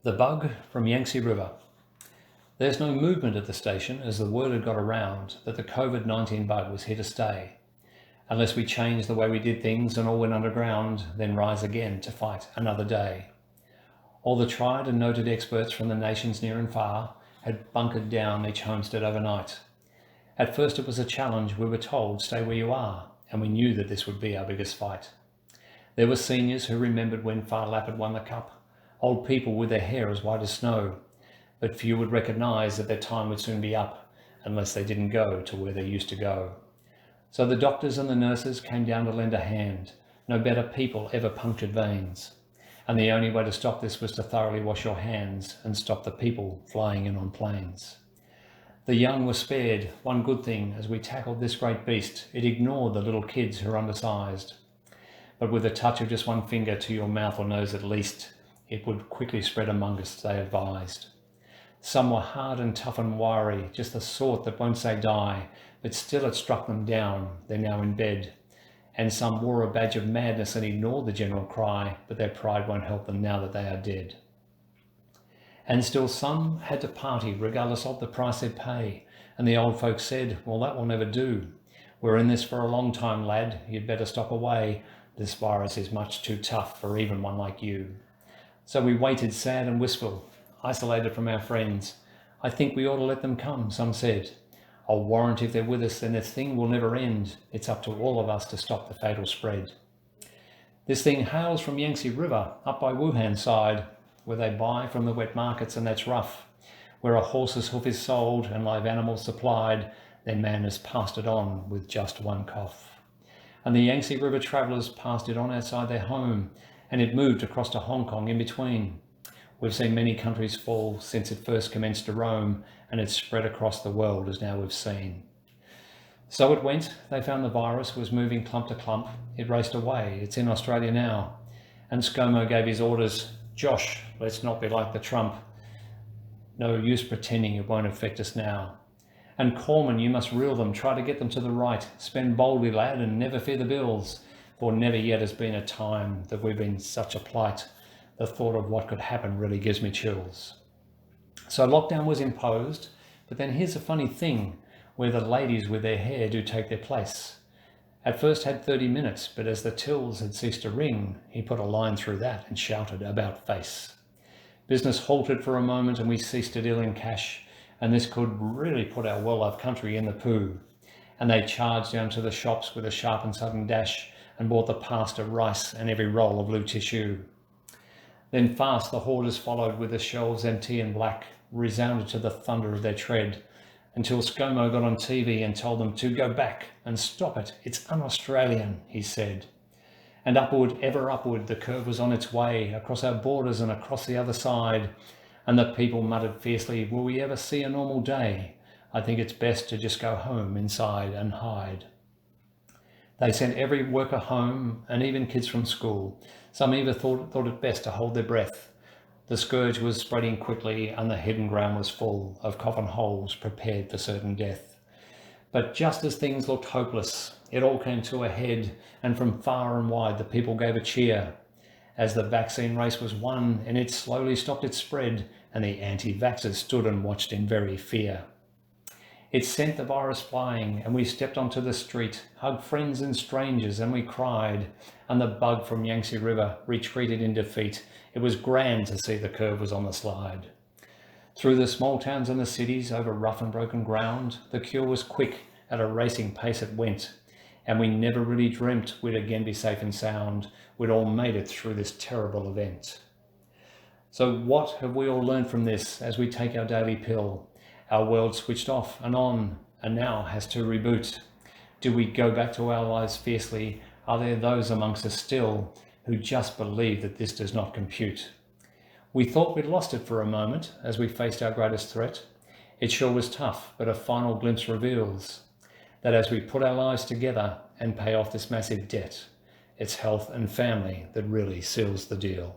The bug from Yangtze River. There's no movement at the station as the word had got around that the COVID-19 bug was here to stay. Unless we changed the way we did things and all went underground, then rise again to fight another day. All the tried and noted experts from the nations near and far had bunkered down each homestead overnight. At first it was a challenge. We were told, stay where you are, and we knew that this would be our biggest fight. There were seniors who remembered when Far Lap had won the cup, old people with their hair as white as snow, but few would recognise that their time would soon be up unless they didn't go to where they used to go. So the doctors and the nurses came down to lend a hand. No better people ever punctured veins. And the only way to stop this was to thoroughly wash your hands and stop the people flying in on planes. The young were spared. One good thing, as we tackled this great beast, it ignored the little kids who were undersized. But with a touch of just one finger to your mouth or nose at least, it would quickly spread among us, they advised. Some were hard and tough and wiry, just the sort that won't say die, but still it struck them down. They're now in bed. And some wore a badge of madness and ignored the general cry, but their pride won't help them now that they are dead. And still some had to party regardless of the price they'd pay, and the old folks said, well, that will never do. We're in this for a long time, lad. You'd better stop away. This virus is much too tough for even one like you. So we waited sad and wistful, isolated from our friends. I think we ought to let them come, some said. I'll warrant if they're with us, then this thing will never end. It's up to all of us to stop the fatal spread. This thing hails from Yangtze River, up by Wuhan side, where they buy from the wet markets, and that's rough. Where a horse's hoof is sold and live animals supplied, then man has passed it on with just one cough. And the Yangtze River travellers passed it on outside their home, and it moved across to Hong Kong in between. We've seen many countries fall since it first commenced to roam, and it's spread across the world as now we've seen. So it went. They found the virus was moving clump to clump. It raced away. It's in Australia now. And ScoMo gave his orders, Josh, let's not be like the Trump. No use pretending it won't affect us now. And Corman, you must reel them, try to get them to the right. Spend boldly, lad, and never fear the bills. For never yet has been a time that we've been in such a plight. The thought of what could happen really gives me chills. So lockdown was imposed, but then here's a funny thing, where the ladies with their hair do take their place. At first had 30 minutes, but as the tills had ceased to ring, he put a line through that and shouted about face. Business halted for a moment and we ceased to deal in cash, and this could really put our well-loved country in the poo. And they charged down to the shops with a sharp and sudden dash and bought the pasta, rice and every roll of blue tissue. Then fast the hoarders followed with the shelves empty and black, resounded to the thunder of their tread, until ScoMo got on TV and told them to go back and stop it. It's un-Australian, he said. And upward, ever upward, the curve was on its way, across our borders and across the other side. And the people muttered fiercely, will we ever see a normal day? I think it's best to just go home inside and hide. They sent every worker home and even kids from school. Some even thought it best to hold their breath. The scourge was spreading quickly and the hidden ground was full of coffin holes prepared for certain death. But just as things looked hopeless, it all came to a head, and from far and wide the people gave a cheer as the vaccine race was won and it slowly stopped its spread, and the anti-vaxxers stood and watched in very fear. It sent the virus flying and we stepped onto the street, hugged friends and strangers and we cried, and the bug from Yangtze River retreated in defeat. It was grand to see the curve was on the slide. Through the small towns and the cities, over rough and broken ground, the cure was quick, at a racing pace it went, and we never really dreamt we'd again be safe and sound. We'd all made it through this terrible event. So what have we all learned from this as we take our daily pill? Our world switched off and on and now has to reboot. Do we go back to our lives fiercely? Are there those amongst us still who just believe that this does not compute? We thought we'd lost it for a moment as we faced our greatest threat. It sure was tough, but a final glimpse reveals that as we put our lives together and pay off this massive debt, it's health and family that really seals the deal.